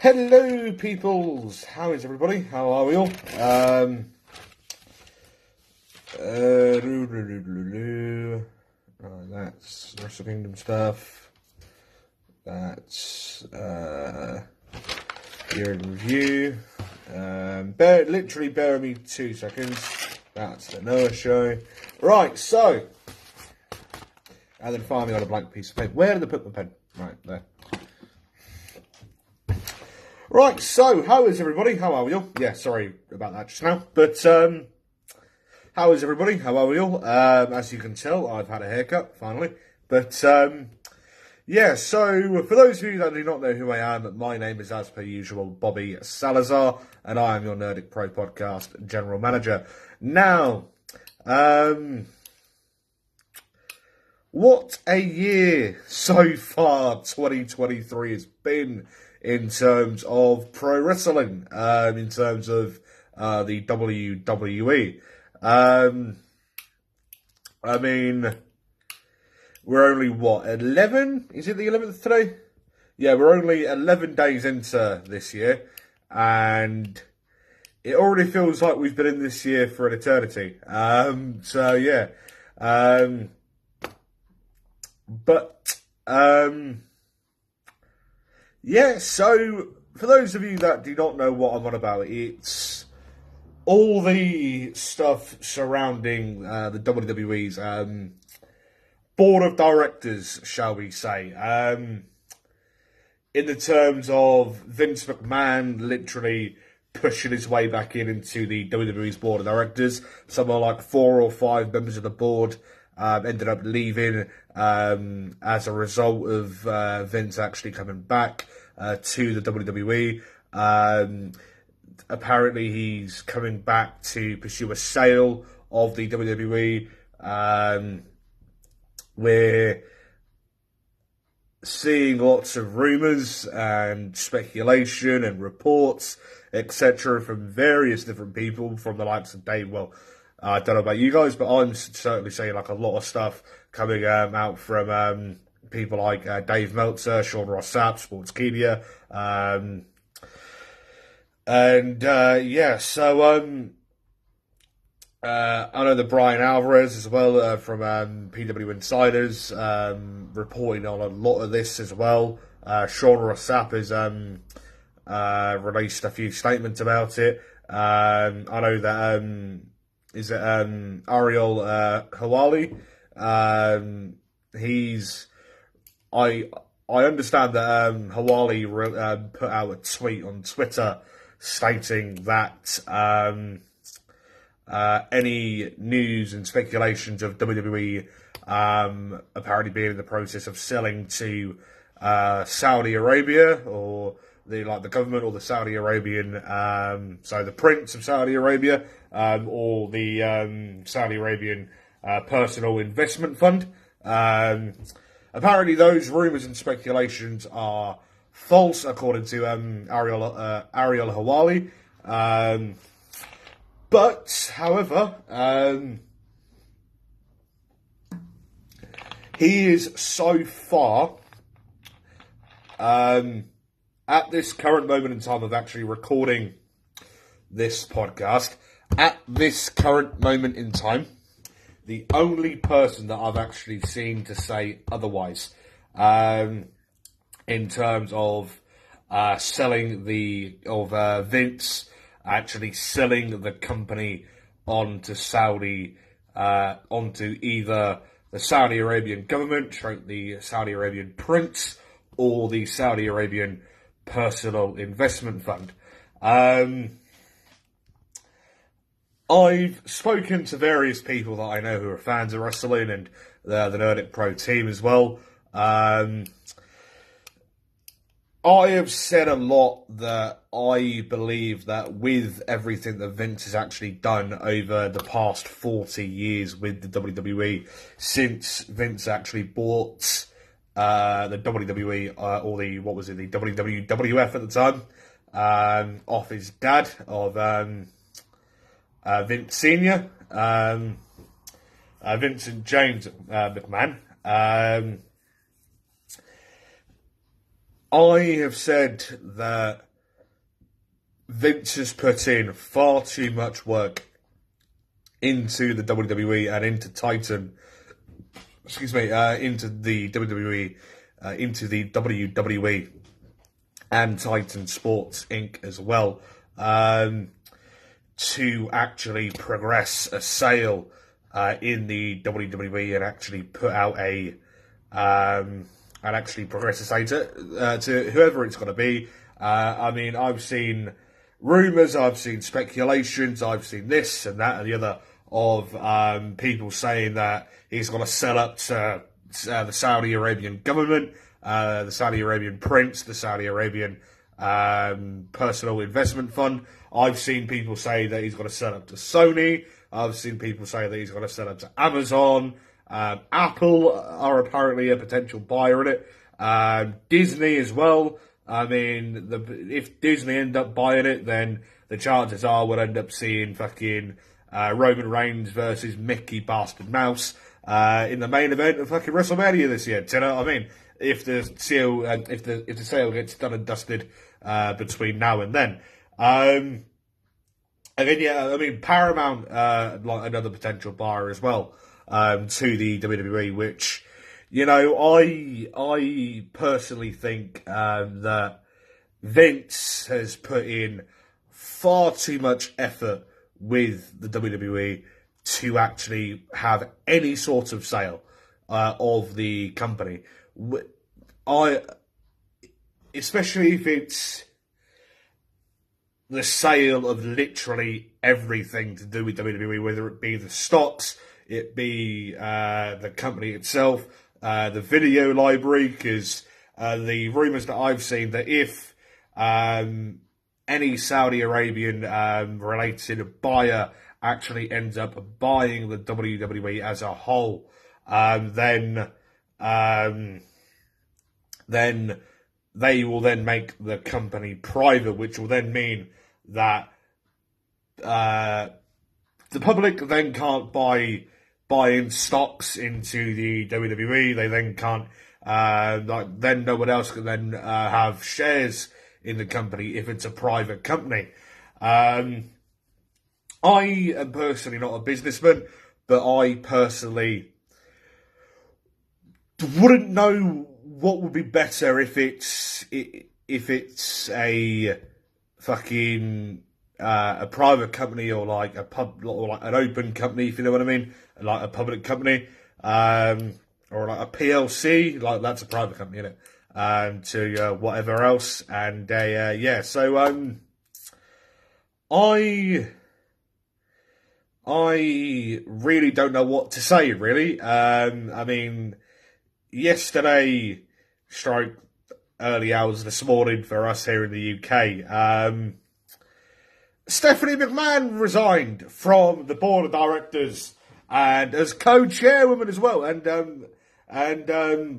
Hello, peoples. How is everybody? How are we all? That's Wrestle Kingdom stuff. That's year in review. Literally bear me 2 seconds. That's the Noah show. Right, so. And then finally on a blank piece of paper. Where did I put my pen? Right, there. Right, so, how is everybody? How are we all? Yeah, sorry about that just now. But, how is everybody? How are we all? As you can tell, I've had a haircut, finally. But, yeah, so, for those of you that do not know who I am, my name is, as per usual, Bobby Salazar, and I am your Nerdic Pro Podcast General Manager. Now, what a year so far 2023 has been in terms of pro wrestling, in terms of the WWE. I mean, we're only, 11? Is it the 11th today? Yeah, we're only 11 days into this year, and it already feels like we've been in this year for an eternity. So, yeah. Yeah, so for those of you that do not know what I'm on about, it's all the stuff surrounding the WWE's board of directors, shall we say. In the terms of Vince McMahon literally pushing his way back into the WWE's board of directors. Somewhere like 4 or 5 members of the board ended up leaving as a result of Vince actually coming back to the WWE. Apparently he's coming back to pursue a sale of the WWE. We're seeing lots of rumours and speculation and reports, etc., from various different people, from the likes of Dave. Well, I don't know about you guys, but I'm certainly seeing like a lot of stuff coming out from people like Dave Meltzer, Sean Ross Sapp, Sportskeeda, yeah. So I know that Brian Alvarez as well from PW Insiders reporting on a lot of this as well. Sean Ross Sapp has released a few statements about it. I know that is it Ariel Hawali? I understand that Hawali put out a tweet on Twitter stating that any news and speculations of WWE apparently being in the process of selling to Saudi Arabia, or the government, or the Saudi Arabian, so the Prince of Saudi Arabia, or the Saudi Arabian Personal Investment Fund. Apparently those rumours and speculations are false, according to Ariel Hawali. But, however, he is so far, at this current moment in time of actually recording this podcast, at this current moment in time, the only person that I've actually seen to say otherwise, in terms of Vince actually selling the company onto onto either the Saudi Arabian government, the Saudi Arabian Prince, or the Saudi Arabian Personal Investment Fund. I've spoken to various people that I know who are fans of wrestling, and the Nerdic Pro team as well. I have said a lot that I believe that with everything that Vince has actually done over the past 40 years with the WWE, since Vince actually bought the WWE, or the WWF at the time, off his dad, of Vince Sr., Vincent James McMahon. I have said that Vince has put in far too much work into the WWE and into into the WWE, into the WWE and Titan Sports Inc. as well, to actually progress a sale in the WWE and actually put out and actually progress a sale to whoever it's going to be. I mean, I've seen rumours, I've seen speculations, I've seen this and that and the other of people saying that he's going to sell up to the Saudi Arabian government, the Saudi Arabian prince, the Saudi Arabian personal investment fund. I've seen people say that he's going to sell up to Sony. I've seen people say that he's going to sell up to Amazon. Apple are apparently a potential buyer in it. Disney as well. I mean, if Disney end up buying it, then the chances are we'll end up seeing fucking Roman Reigns versus Mickey Bastard Mouse in the main event of fucking WrestleMania this year. Do you know what I mean? If the sale gets done and dusted between now and then. And then, yeah, I mean, Paramount, like another potential buyer as well, to the WWE, which, you know, I personally think that Vince has put in far too much effort with the WWE to actually have any sort of sale of the company. Especially if it's the sale of literally everything to do with WWE, whether it be the stocks, it be the company itself, the video library, because the rumours that I've seen that if any Saudi Arabian related buyer actually ends up buying the WWE as a whole, then they will then make the company private, which will then mean that the public then can't buy in stocks into the WWE. They then can't, then no one else can then have shares in the company if it's a private company. I am personally not a businessman, but I personally wouldn't know what would be better if it's a fucking a private company or like or like an open company, if you know what I mean, like a public company, or like a PLC, like that's a private company, isn't it? To whatever else, and yeah, so I really don't know what to say, really. I mean, yesterday, early hours this morning for us here in the UK, Stephanie McMahon resigned from the board of directors and as co-chairwoman as well, and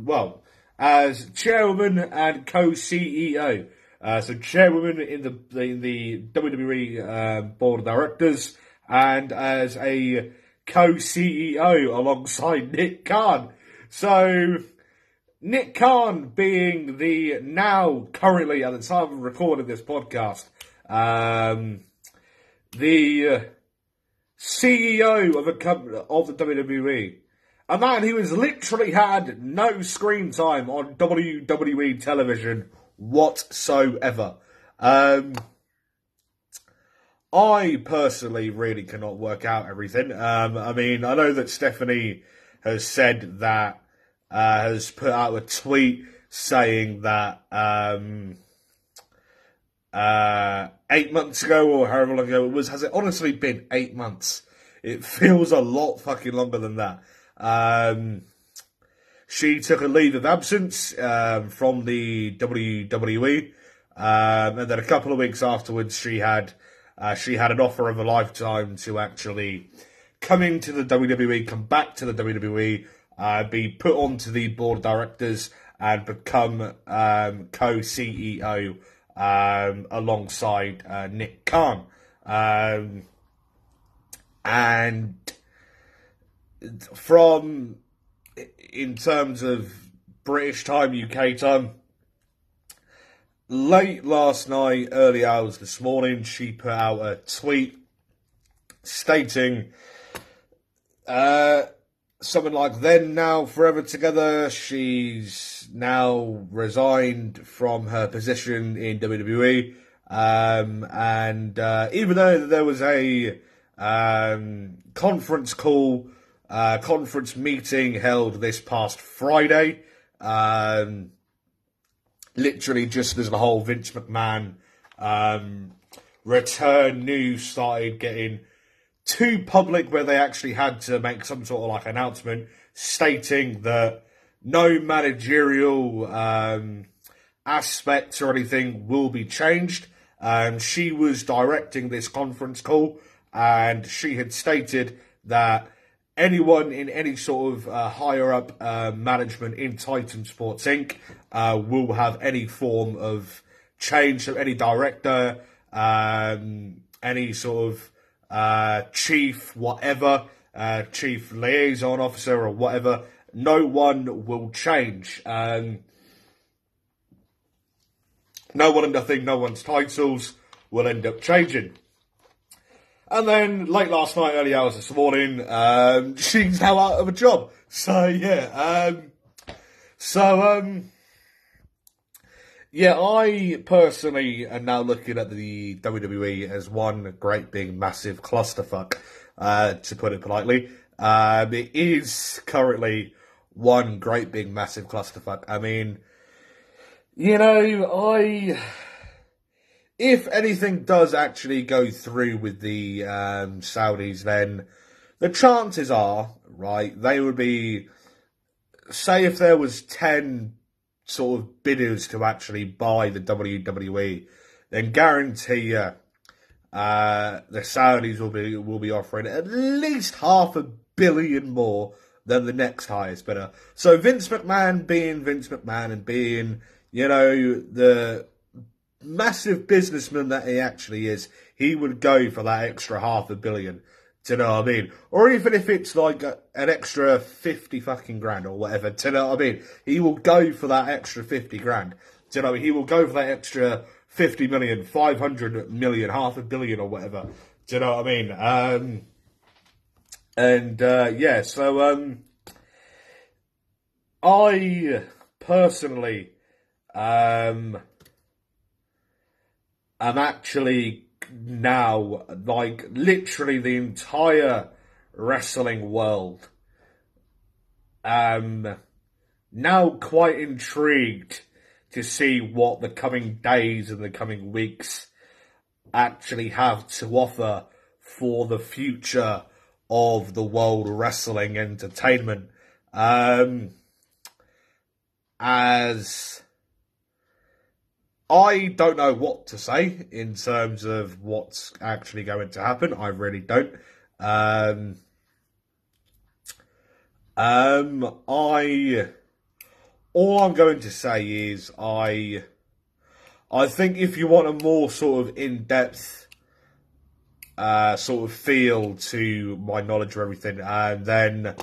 well, as chairwoman and co-CEO. So chairwoman in the WWE board of directors, and as a co-CEO alongside Nick Khan. So Nick Khan being the now currently at the time of recording this podcast, the CEO of a company of the WWE, a man who has literally had no screen time on WWE television whatsoever. I personally really cannot work out everything. I mean, I know that Stephanie has said that, has put out a tweet saying that 8 months ago, or however long ago it was, has it honestly been 8 months? It feels a lot fucking longer than that. She took a leave of absence from the WWE, and then a couple of weeks afterwards she had an offer of a lifetime to actually come into the WWE, come back to the WWE, be put onto the board of directors and become co-CEO alongside Nick Khan. And from, in terms of British time, UK time, late last night, early hours this morning, she put out a tweet stating something like, "Then, now, forever together." She's now resigned from her position in WWE. And even though there was a conference call, conference meeting held this past Friday, literally just as the whole Vince McMahon return news started getting too public, where they actually had to make some sort of like announcement stating that no managerial aspects or anything will be changed. She was directing this conference call, and she had stated that anyone in any sort of higher up management in Titan Sports Inc. Will have any form of change. So any director, any sort of chief, whatever, chief liaison officer or whatever, no one will change. No one and nothing, no one's titles will end up changing. And then late last night, early hours this morning, she's now out of a job. So yeah, yeah, I personally am now looking at the WWE as one great big massive clusterfuck, to put it politely. It is currently one great big massive clusterfuck. I mean, you know, if anything does actually go through with the Saudis, then the chances are, right, they would be, say if there was 10 sort of bidders to actually buy the WWE, then guarantee you the Saudis will be offering at least $500 million more than the next highest bidder. So Vince McMahon being Vince McMahon and being, you know, the massive businessman that he actually is, he would go for that extra $500 million. Do you know what I mean? Or even if it's like an extra 50 fucking grand or whatever. Do you know what I mean? He will go for that extra 50 grand. Do you know? He will go for that extra 50 million, 500 million, $500 million or whatever. Do you know what I mean? Yeah, so I personally am actually now, like, literally the entire wrestling world now quite intrigued to see what the coming days and the coming weeks actually have to offer for the future of the world wrestling entertainment. As I don't know what to say in terms of what's actually going to happen. I really don't. All I'm going to say is I think if you want a more sort of in-depth sort of feel to my knowledge of everything, then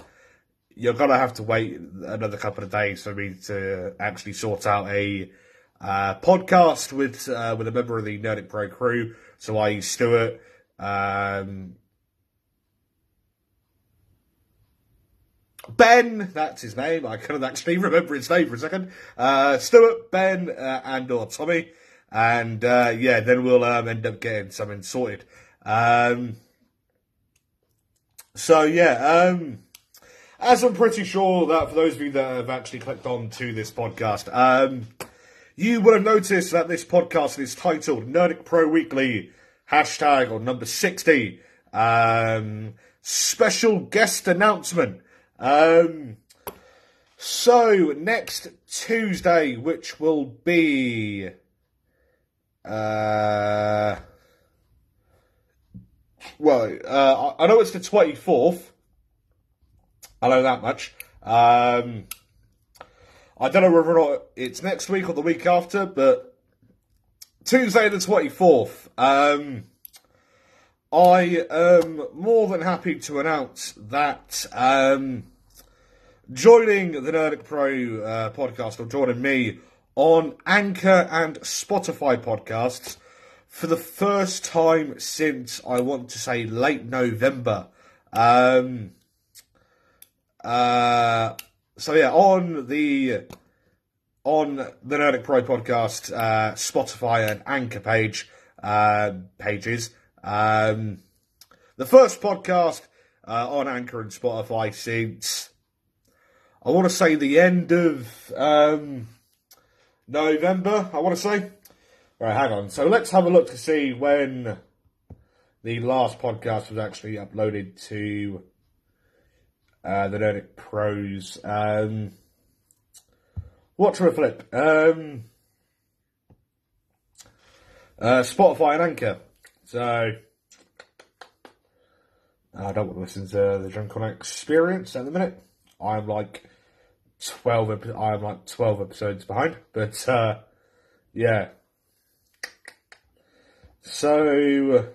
you're gonna have to wait another couple of days for me to actually sort out a podcast with a member of the Nerdic Pro crew. So I Stuart, Ben, that's his name. I couldn't actually remember his name for a second. Stuart, Ben, and or Tommy, and yeah, then we'll end up getting something sorted. So yeah, as I'm pretty sure that for those of you that have actually clicked on to this podcast, you will have noticed that this podcast is titled Nerdic Pro Weekly, hashtag or number 60, special guest announcement. So next Tuesday, which will be, I know it's the 24th. I know that much. I don't know whether or not it's next week or the week after, but Tuesday the 24th, I am more than happy to announce that joining the Nerdic Pro podcast, or joining me on Anchor and Spotify podcasts for the first time since, I want to say, late November. So yeah, on the Nerdic Pro podcast, Spotify and Anchor pages. The first podcast on Anchor and Spotify since, I want to say, the end of November, I want to say. Right, hang on. So let's have a look to see when the last podcast was actually uploaded to the Nerdic Pros. Watch or a flip? Spotify and Anchor. So I don't want to listen to the Drunk on Experience at the minute. I'm like 12 episodes behind. But yeah. So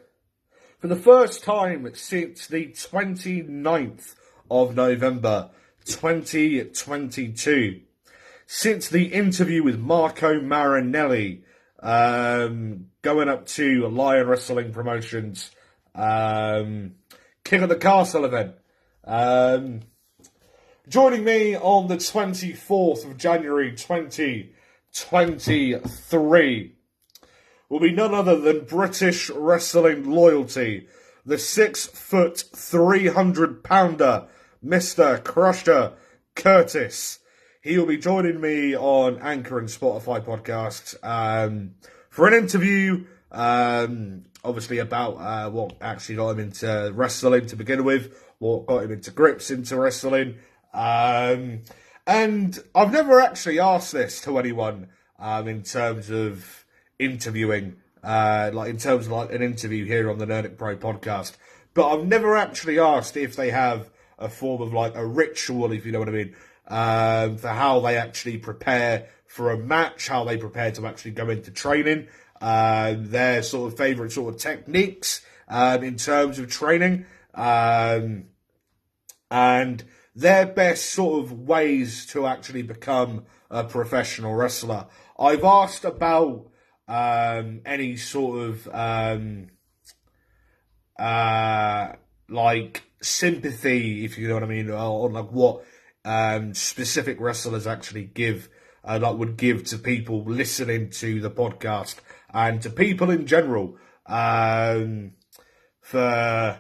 for the first time since the 29th of November 2022, since the interview with Marco Marinelli, going up to Lion Wrestling Promotions, King of the Castle event. Joining me on the 24th of January 2023 will be none other than British wrestling loyalty, the 6-foot, 300-pounder, Mr. Crusher Curtis. He will be joining me on Anchor and Spotify podcasts for an interview, obviously about what actually got him into wrestling to begin with, what got him into grips into wrestling. And I've never actually asked this to anyone in terms of interviewing, like in terms of like an interview here on the Nerdic Pro podcast. But I've never actually asked if they have a form of like a ritual, if you know what I mean, for how they actually prepare for a match, how they prepare to actually go into training, their sort of favourite sort of techniques in terms of training, and their best sort of ways to actually become a professional wrestler. I've asked about any sort of like sympathy, if you know what I mean, on like what specific wrestlers actually give, like would give to people listening to the podcast and to people in general, for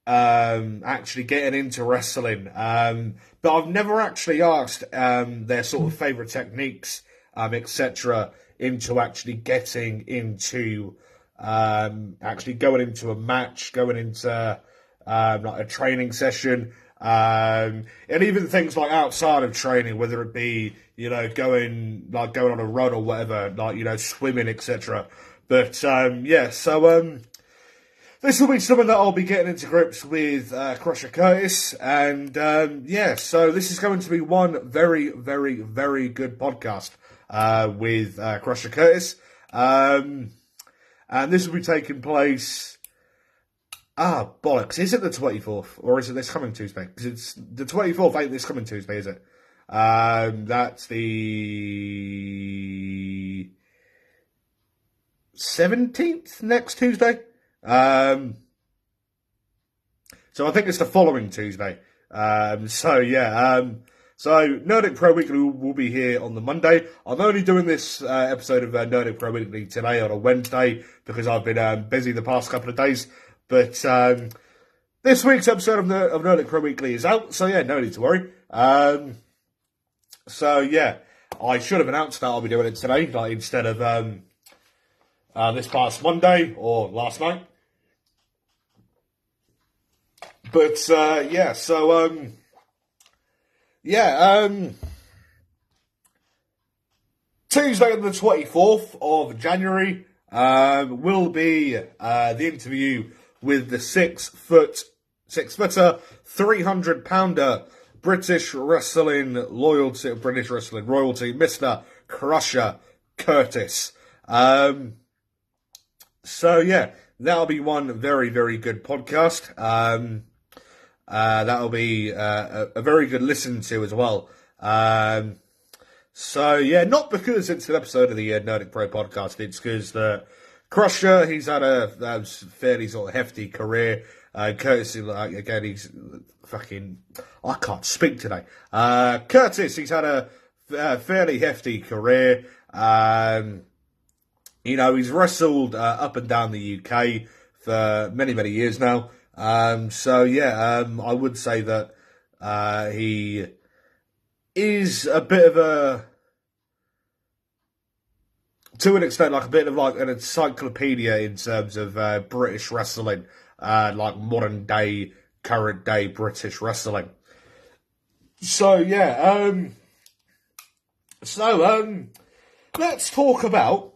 actually getting into wrestling. But I've never actually asked their sort of favourite techniques, etc., into actually getting into actually going into a match, going into like a training session, and even things like outside of training, whether it be, you know, going on a run or whatever, like, you know, swimming, etc. But yeah, so this will be something that I'll be getting into grips with Crusher Curtis, and yeah, so this is going to be one very, very, very good podcast with Crusher Curtis, and this will be taking place. Bollocks! Is it the 24th or is it this coming Tuesday? Because it's the 24th. Ain't this coming Tuesday? Is it? That's the 17th, next Tuesday. So I think it's the following Tuesday. So yeah. So Nerdic Pro Weekly will be here on the Monday. I'm only doing this episode of Nerdic Pro Weekly today on a Wednesday because I've been busy the past couple of days. But this week's episode of Nerdic Pro Weekly is out, so yeah, no need to worry. So yeah, I should have announced that I'll be doing it today, like instead of this past Monday or last night. But yeah, so Tuesday on the 24th of January will be the interview with the 6-footer, 300-pounder British wrestling royalty, Mr. Crusher Curtis. So yeah, that'll be one very, very good podcast. That'll be a very good listen to as well. So, yeah, not because it's an episode of the Nerdic Pro podcast, it's because Crusher, he's had a fairly sort of hefty career. Curtis, again, he's fucking... I can't speak today. Curtis, he's had a fairly hefty career. He's wrestled up and down the UK for many, many years now. I would say that he is a bit of to an extent, like a bit of like an encyclopedia in terms of British wrestling, like modern day, current day British wrestling. Let's talk about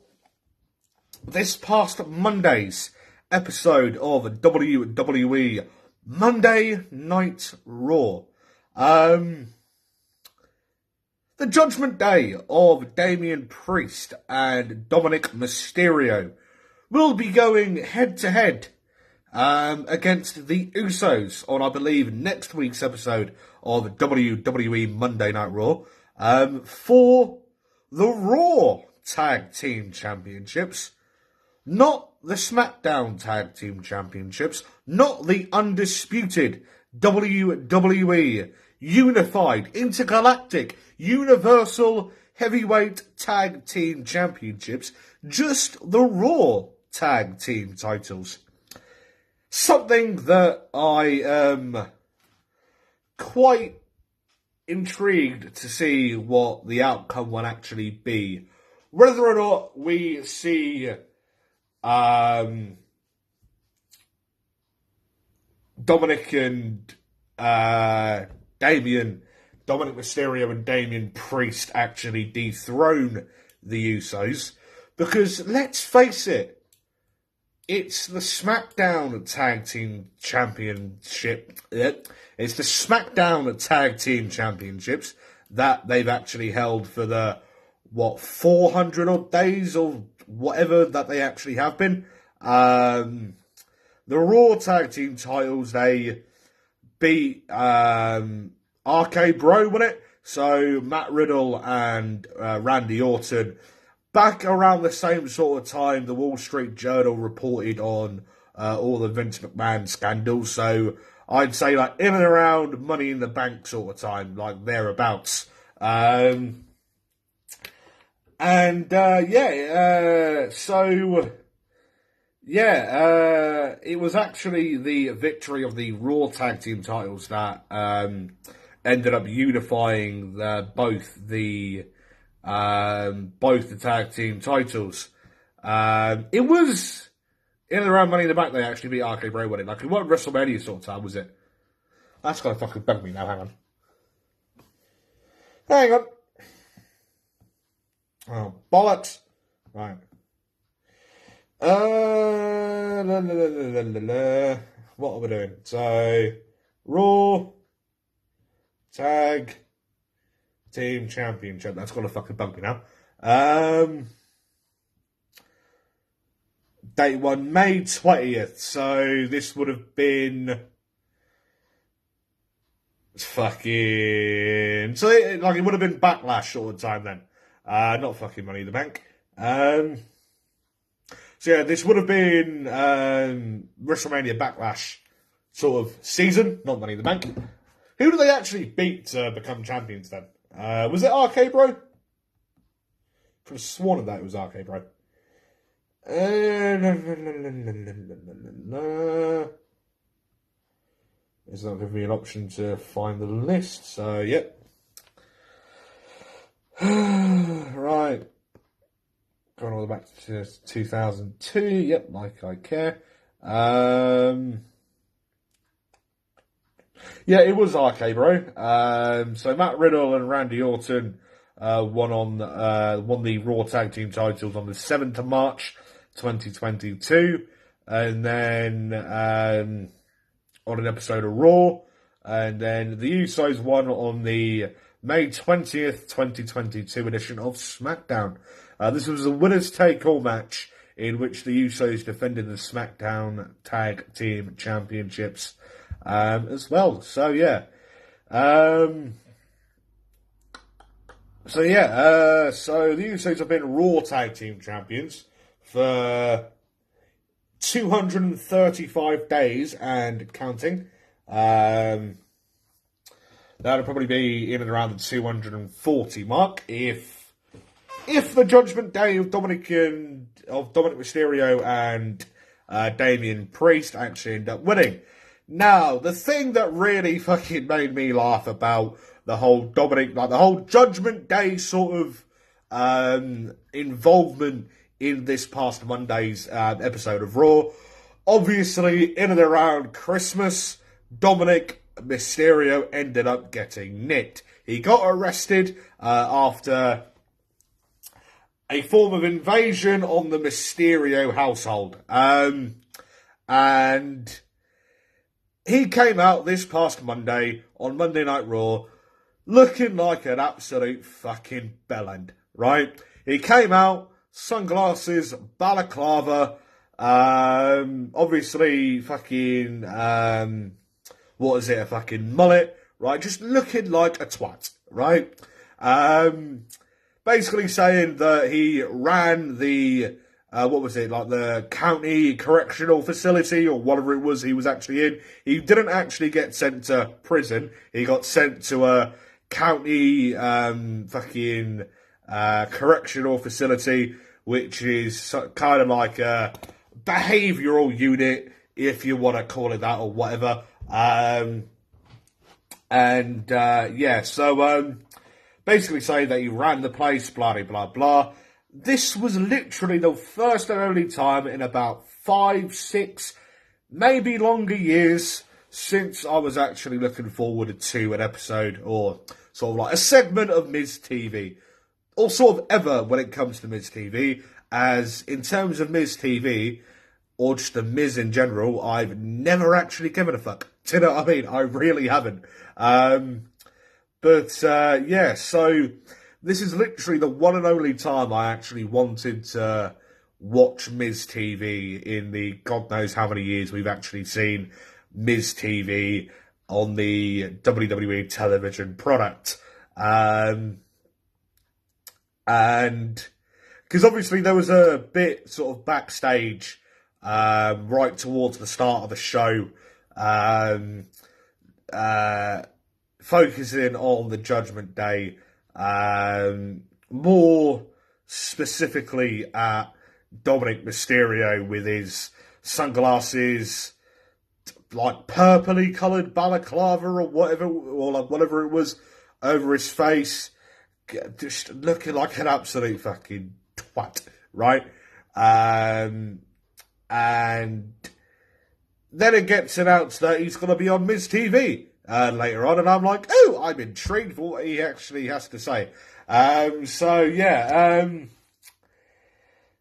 this past Monday's episode of WWE Monday Night Raw. The Judgment Day of Damian Priest and Dominic Mysterio will be going head-to-head against the Usos on, I believe, next week's episode of WWE Monday Night Raw for the Raw Tag Team Championships, not the SmackDown Tag Team Championships, not the undisputed WWE Unified Intergalactic Universal Heavyweight Tag Team Championships, just the Raw Tag Team titles. Something that I am quite intrigued to see what the outcome will actually be. Whether or not we see Dominic Mysterio and Damian Priest actually dethrone the Usos. Because, let's face it, it's the SmackDown Tag Team Championship. It's the SmackDown Tag Team Championships that they've actually held for the, 400 odd days or whatever that they actually have been. The Raw Tag Team titles, they beat RK Bro, wasn't it? So Matt Riddle and Randy Orton. Back around the same sort of time, the Wall Street Journal reported on all the Vince McMahon scandals. So I'd say like in and around Money in the Bank sort of time, like thereabouts. It was actually the victory of the Raw Tag Team titles that ended up unifying both the tag team titles. It was in and around Money in the Bank they actually beat RK Bro, wasn't it? Like, it wasn't WrestleMania sort of time, was it? That's gonna fucking bug me now. Hang on. Oh, bollocks. Right. What are we doing? So, Raw Tag Team Championship. That's got a fucking bump me now. Date 1, May 20th. So, this would have been fucking... So, it would have been Backlash all the time then. Not fucking Money in the Bank. This would have been WrestleMania Backlash sort of season, not Money in the Bank. Who did they actually beat to become champions then? Was it RK Bro? I could have sworn that it was RK Bro. It's not giving me an option to find the list, so yep. Right. Going all the way back to 2002. Yep, like I care. It was RK Bro. So Matt Riddle and Randy Orton won the Raw Tag Team titles on the 7th of March 2022. And then on an episode of Raw. And then the Usos won on the May 20th, 2022 edition of SmackDown. This was a winner's take-all match in which the Usos defended the SmackDown Tag Team Championships as well. So, yeah. So the Usos have been Raw Tag Team Champions for 235 days and counting. That'll probably be in and around the 240 mark if the Judgment Day of Dominic Mysterio and Damian Priest actually end up winning. Now, the thing that really fucking made me laugh about the whole the whole Judgment Day sort of involvement in this past Monday's episode of Raw, obviously in and around Christmas, Dominic Mysterio ended up getting nicked. He got arrested after a form of invasion on the Mysterio household. And he came out this past Monday on Monday Night Raw looking like an absolute fucking bellend, right? He came out, sunglasses, balaclava, obviously fucking, a fucking mullet, right? Just looking like a twat, right? Basically saying that he ran the, the county correctional facility or whatever it was he was actually in. He didn't actually get sent to prison. He got sent to a county correctional facility, which is kind of like a behavioural unit, if you want to call it that or whatever. Basically saying that he ran the place, blah, blah, blah, blah. This was literally the first and only time in about 5, 6, maybe longer years since I was actually looking forward to an episode or sort of like a segment of Miz TV. Or sort of ever when it comes to Miz TV, as in terms of Miz TV, or just the Miz in general, I've never actually given a fuck. Do you know what I mean? I really haven't. So this is literally the one and only time I actually wanted to watch Miz TV in the God knows how many years we've actually seen Miz TV on the WWE television product. And because obviously there was a bit sort of backstage right towards the start of the show, focusing on the Judgment Day, more specifically at Dominic Mysterio with his sunglasses, like purpley coloured balaclava or whatever it was over his face, just looking like an absolute fucking twat, right? And then it gets announced that he's going to be on Miz TV later on, and I'm like, oh, I'm intrigued for what he actually has to say.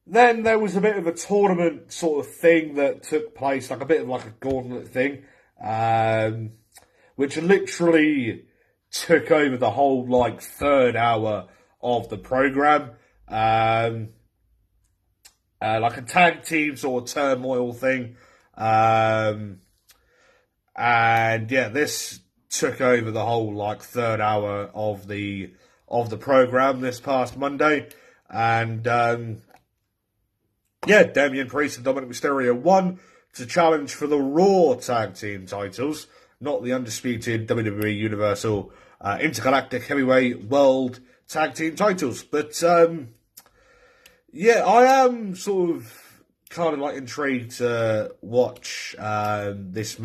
Then there was a bit of a tournament sort of thing that took place, like a bit of like a gauntlet thing, which literally took over the whole like third hour of the program. Like a tag team sort of turmoil thing. This took over the whole like third hour of the program this past Monday, and Damian Priest and Dominic Mysterio won to challenge for the Raw Tag Team titles, not the undisputed WWE Universal Intergalactic Heavyweight World Tag Team titles. But I am sort of kind of like intrigued to watch this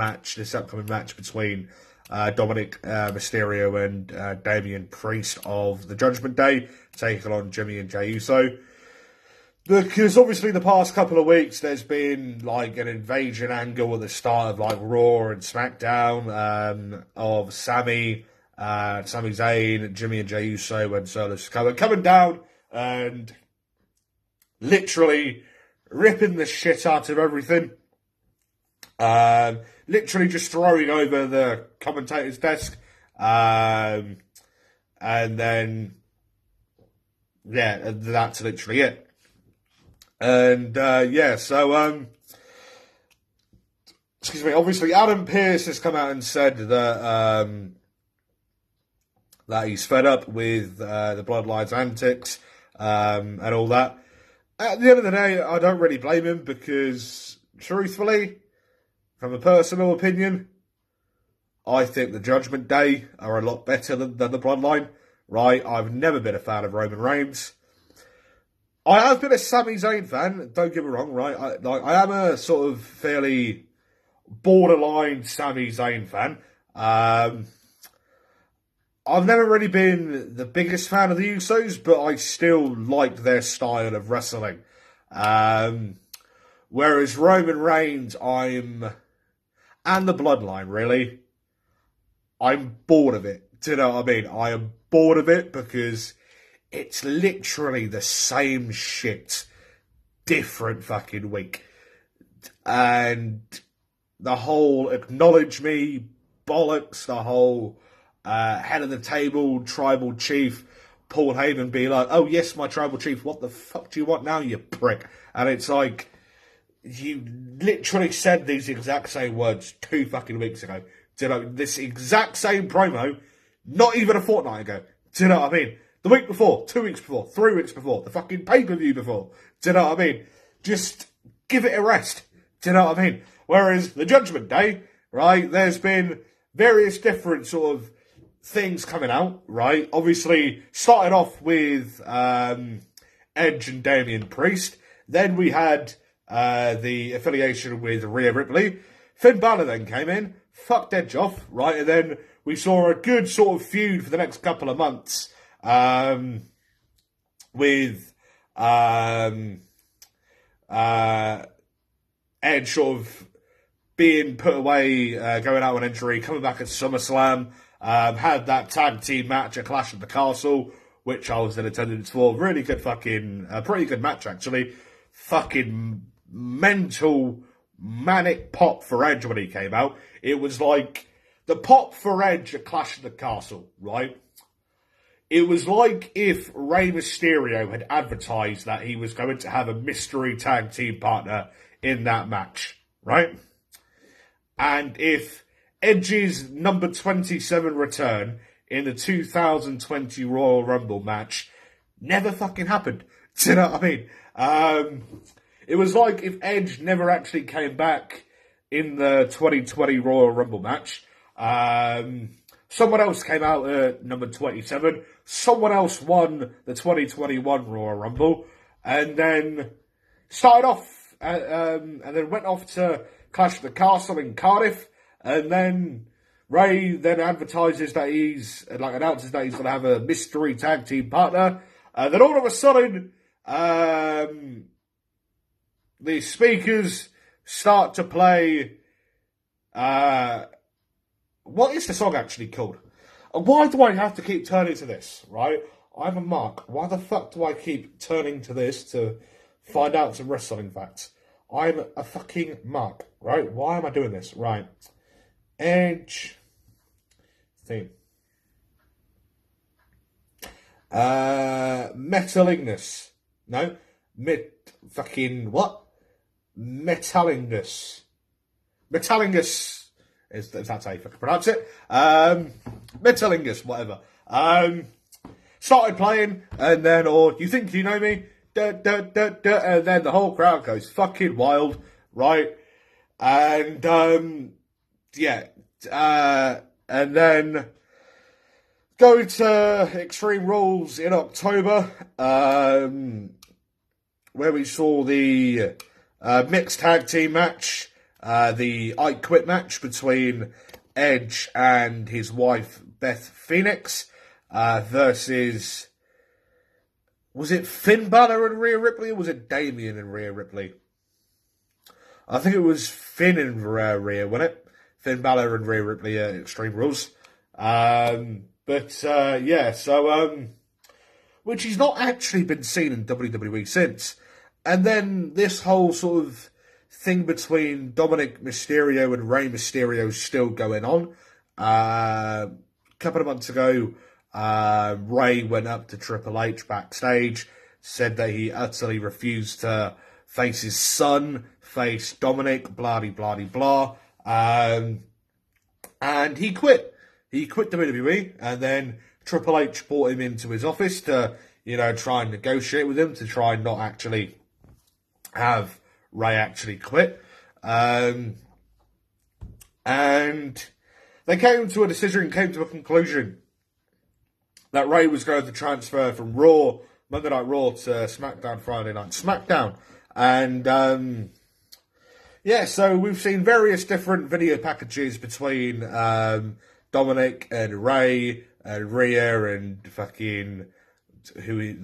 upcoming match between Dominic Mysterio and Damian Priest of the Judgment Day, taking on Jimmy and Jey Uso. Because obviously the past couple of weeks there's been like an invasion angle at the start of like Raw and SmackDown of Sami Zayn, Jimmy and Jey Uso and Solo Sikoa coming down and literally ripping the shit out of everything. Literally just throwing over the commentator's desk. And then, that's literally it. And, excuse me, obviously Adam Pearce has come out and said that, that he's fed up with the Bloodline's antics and all that. At the end of the day, I don't really blame him because, truthfully, from a personal opinion, I think the Judgment Day are a lot better than the Bloodline, right? I've never been a fan of Roman Reigns. I have been a Sami Zayn fan, don't get me wrong, right? I am a sort of fairly borderline Sami Zayn fan. I've never really been the biggest fan of the Usos, but I still liked their style of wrestling. Whereas Roman Reigns, and the Bloodline, really, I'm bored of it. Do you know what I mean? I am bored of it because it's literally the same shit, different fucking week. And the whole acknowledge me bollocks, the whole head of the table, tribal chief, Paul Heyman be like, oh yes, my tribal chief, what the fuck do you want now, you prick? And it's like, you literally said these exact same words 2 fucking weeks ago. Do you know, this exact same promo, not even a fortnight ago. Do you know what I mean? The week before, 2 weeks before, 3 weeks before, the fucking pay-per-view before. Do you know what I mean? Just give it a rest. Do you know what I mean? Whereas the Judgment Day, right, there's been various different sort of things coming out, right? Obviously, started off with Edge and Damian Priest. Then we had the affiliation with Rhea Ripley. Finn Balor then came in, fucked Edge off, right? And then we saw a good sort of feud for the next couple of months with Edge sort of being put away, going out on injury, coming back at SummerSlam, had that tag team match at Clash at the Castle, which I was in attendance for. Really good fucking, pretty good match actually. Fucking mental, manic pop for Edge when he came out. It was like the pop for Edge at Clash at the Castle, right? It was like if Rey Mysterio had advertised that he was going to have a mystery tag team partner in that match, right? And if Edge's number 27 return in the 2020 Royal Rumble match never fucking happened. Do you know what I mean? It was like if Edge never actually came back in the 2020 Royal Rumble match. Someone else came out at number 27. Someone else won the 2021 Royal Rumble. And then started off, and then went off to Clash at the Castle in Cardiff. And then Ray then advertises that announces that he's going to have a mystery tag team partner. And then all of a sudden, the speakers start to play, what is the song actually called? Why do I have to keep turning to this, right? I'm a mark. Why the fuck do I keep turning to this to find out some wrestling facts? I'm a fucking mark, right? Why am I doing this? Right. Edge theme. Metalingus. No. Fucking what? Metalingus. Metalingus is that's how you fucking pronounce it. Metalingus, whatever. Started playing, and then, or you think you know me, and then the whole crowd goes fucking wild, right? And and then go to Extreme Rules in October, where we saw the mixed tag team match, the I Quit match between Edge and his wife Beth Phoenix versus, was it Finn Balor and Rhea Ripley, or was it Damian and Rhea Ripley? I think it was Finn and Rhea, wasn't it? Finn Balor and Rhea Ripley at Extreme Rules. Which he's not actually been seen in WWE since. And then this whole sort of thing between Dominic Mysterio and Rey Mysterio is still going on. A couple of months ago, Rey went up to Triple H backstage, said that he utterly refused to face his son, face Dominic, blah. And he quit. He quit WWE, and then Triple H brought him into his office to, try and negotiate with him to try and not actually have Ray actually quit. And they came to a decision, came to a conclusion that Ray was going to transfer from Raw, Monday Night Raw, to SmackDown, Friday Night SmackDown. And, so we've seen various different video packages between Dominic and Ray and Rhea and fucking who is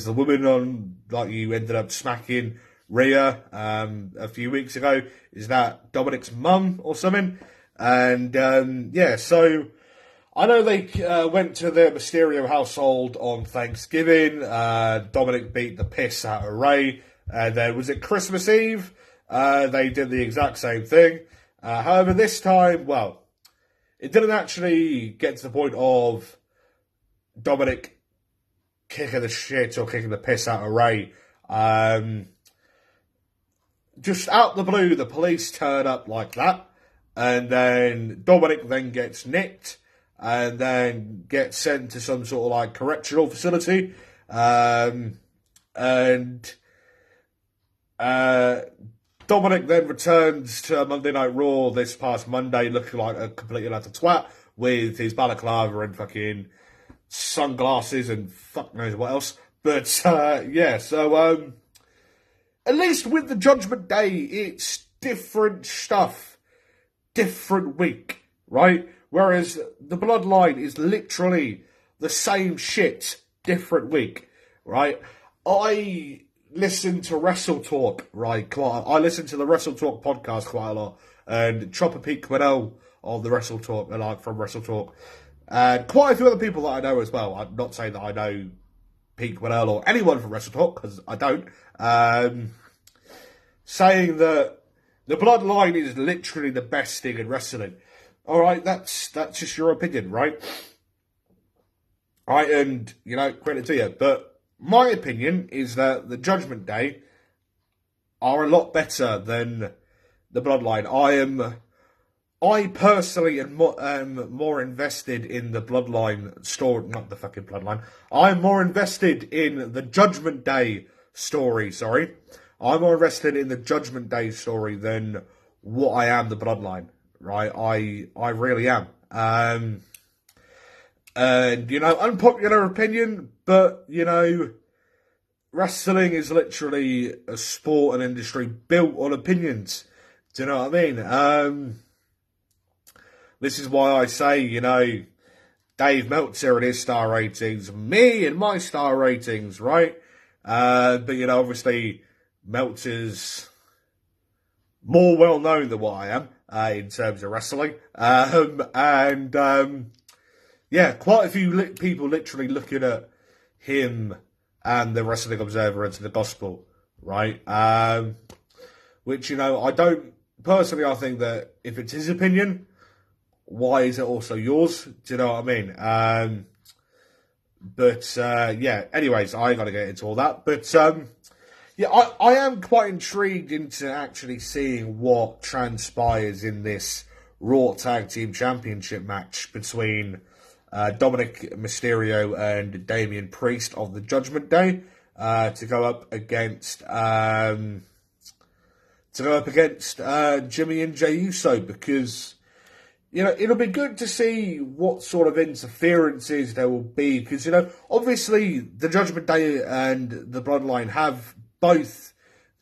the woman on you ended up smacking Rhea a few weeks ago. Is that Dominic's mum or something? And so I know they went to the Mysterio household on Thanksgiving. Dominic beat the piss out of Ray. And then was it Christmas Eve? They did the exact same thing. However, this time, it didn't actually get to the point of Dominic kicking the shit or kicking the piss out of Ray. Just out the blue, the police turn up like that. And then Dominic then gets nicked and then gets sent to some sort of correctional facility. Dominic then returns to Monday Night Raw this past Monday looking like a completely utter twat with his balaclava and fucking sunglasses and fuck knows what else. But, at least with the Judgment Day, it's different stuff, different week, right? Whereas the Bloodline is literally the same shit, different week, right? I listen to Wrestle Talk, right? I listen to the Wrestle Talk podcast quite a lot, and Chopper Pete Quinnell of the Wrestle Talk, from Wrestle Talk, and quite a few other people that I know as well. I'm not saying that I know Pete Quinnell or anyone from Wrestle Talk, because I don't, saying that the Bloodline is literally the best thing in wrestling. All right, that's just your opinion, right? All right, and, credit to you, but my opinion is that the Judgment Day are a lot better than the Bloodline. I personally am more invested in the Bloodline story, not the fucking Bloodline. I'm more invested in the Judgment Day story, sorry. I'm more invested in the Judgment Day story than what I am the Bloodline, right? I really am. And, unpopular opinion, but, wrestling is literally a sport and industry built on opinions. Do you know what I mean? This is why I say, Dave Meltzer and his star ratings, me and my star ratings, right? But, obviously, Meltzer's more well known than what I am in terms of wrestling. Quite a few people literally looking at him and the Wrestling Observer as the gospel, right? Which, I don't, personally, I think that if it's his opinion, why is it also yours? Do you know what I mean? Anyways, I ain't got to get into all that. But, I am quite intrigued into actually seeing what transpires in this Raw Tag Team Championship match between Dominic Mysterio and Damian Priest of the Judgment Day to go up against Jimmy and Jey Uso, because it'll be good to see what sort of interferences there will be, because obviously the Judgment Day and the Bloodline have both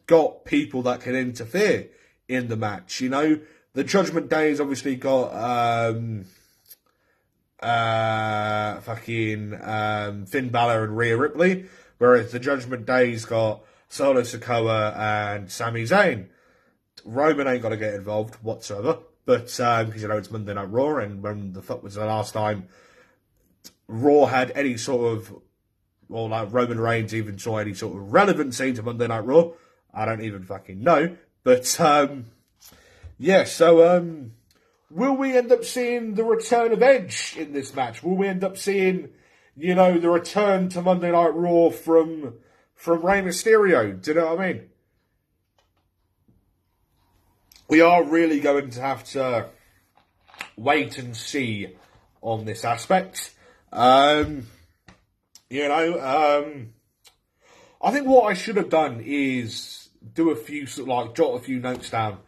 got people that can interfere in the match. The Judgment Day has obviously got Finn Balor and Rhea Ripley, whereas the Judgment Day's got Solo Sikoa and Sami Zayn. Roman ain't got to get involved whatsoever, but because it's Monday Night Raw, and when the fuck was the last time Raw had any sort of, Roman Reigns even saw any sort of relevancy to Monday Night Raw? I don't even fucking know. But will we end up seeing the return of Edge in this match? Will we end up seeing, the return to Monday Night Raw from Rey Mysterio? Do you know what I mean? We are really going to have to wait and see on this aspect. You know, I think what I should have done is do a few, jot a few notes down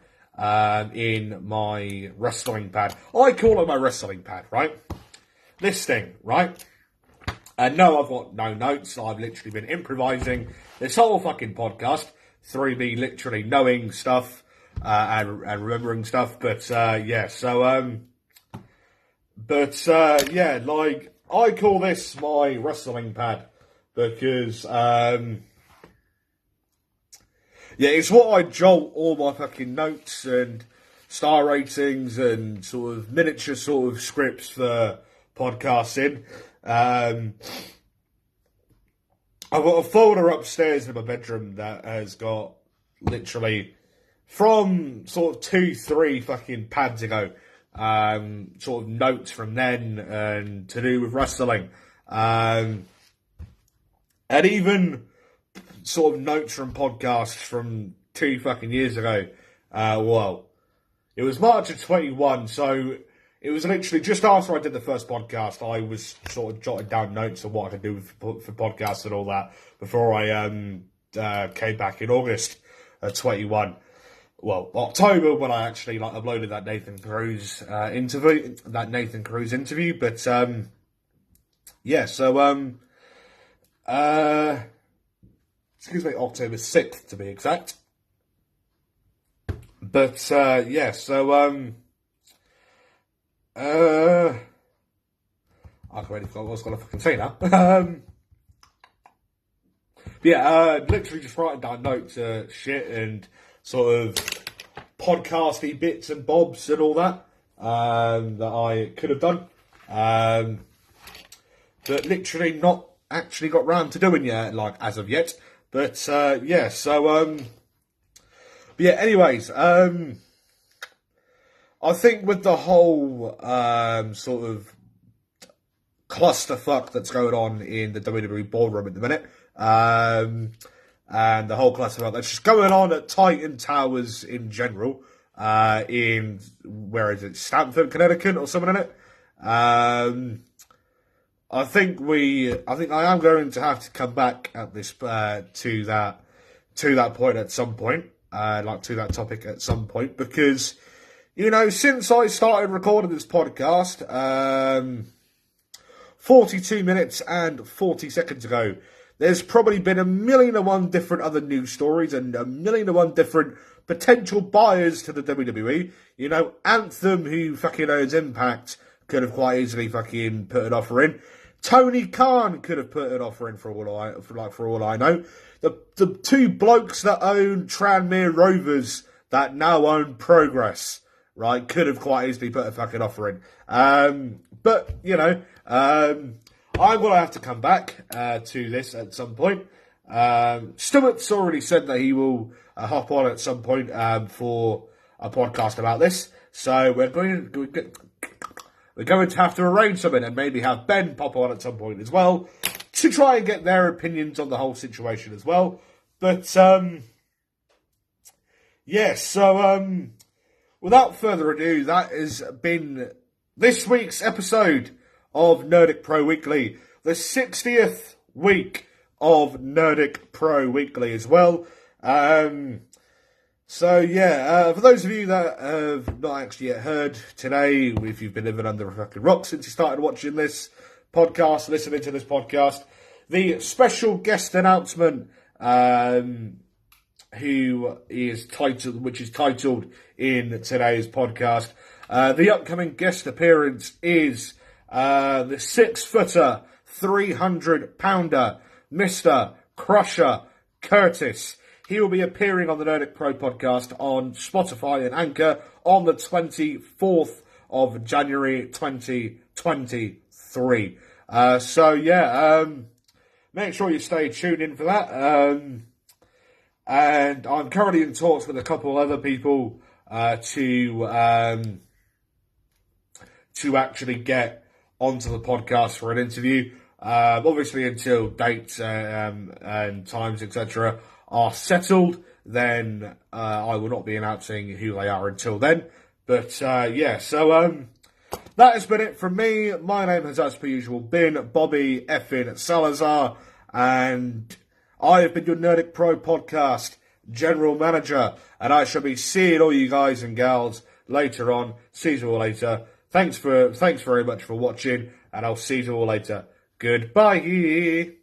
in my wrestling pad. I call it my wrestling pad, right? This thing, right? And no, I've got no notes. I've literally been improvising this whole fucking podcast through me literally knowing stuff and remembering stuff. But yeah, like I call this my wrestling pad because it's what I jolt all my fucking notes and star ratings and sort of miniature sort of scripts for podcasts in. I've got a folder upstairs in my bedroom that has got literally from sort of 2-3 fucking pads ago, sort of notes from then and to do with wrestling, and even sort of notes from podcasts from 2 fucking years ago. Well, it was March of 21, so it was literally just after I did the first podcast, I was sort of jotting down notes of what I could do for podcasts and all that before I came back in August of 21. Well, October when I actually uploaded that Nathan Cruz interview. But excuse me, October 6th to be exact. But I already forgot what I was going to fucking say now. Literally just writing down notes, shit, and sort of podcasty bits and bobs and all that that I could have done, but literally not actually got round to doing yet, as of yet. But anyways, I think with the whole sort of clusterfuck that's going on in the WWE ballroom at the minute, and the whole clusterfuck that's just going on at Titan Towers in general, in, where is it, Stamford, Connecticut, or something in it. I think I am going to have to come back at this to that point at some point, to that topic at some point, because, you know, since I started recording this podcast, 42 minutes and 40 seconds ago, there's probably been 1,000,001 different other news stories and 1,000,001 different potential buyers to the WWE. You know, Anthem, who fucking owns Impact, could have quite easily fucking put an offer in. Tony Khan could have put an offer in for all I know. The 2 blokes that own Tranmere Rovers that now own Progress, right, could have quite easily put a fucking offer in. But, you know, I'm going to have to come back to this at some point. Stewart's already said that he will hop on at some point for a podcast about this. So we're going to have to arrange something and maybe have Ben pop on at some point as well to try and get their opinions on the whole situation as well. But, without further ado, that has been this week's episode of Nerdic Pro Weekly, the 60th week of Nerdic Pro Weekly as well. For those of you that have not actually yet heard today, if you've been living under a fucking rock since you started watching this podcast, listening to this podcast, the special guest announcement, which is titled in today's podcast. The upcoming guest appearance is the 6-footer, 300-pounder, Mr. Crusher Curtis. He will be appearing on the Nerdic Pro podcast on Spotify and Anchor on the 24th of January 2023. Make sure you stay tuned in for that. And I'm currently in talks with a couple other people to actually get onto the podcast for an interview. Obviously, until dates and times, etc., are settled, then I will not be announcing who they are until then. But that that has been it from me. My name has, as per usual, been Bobby Effin Salazar, and I have been your Nerdic Pro podcast general manager, and I shall be seeing all you guys and gals later on. See you all later. Thanks very much for watching, and I'll see you all later. Goodbye.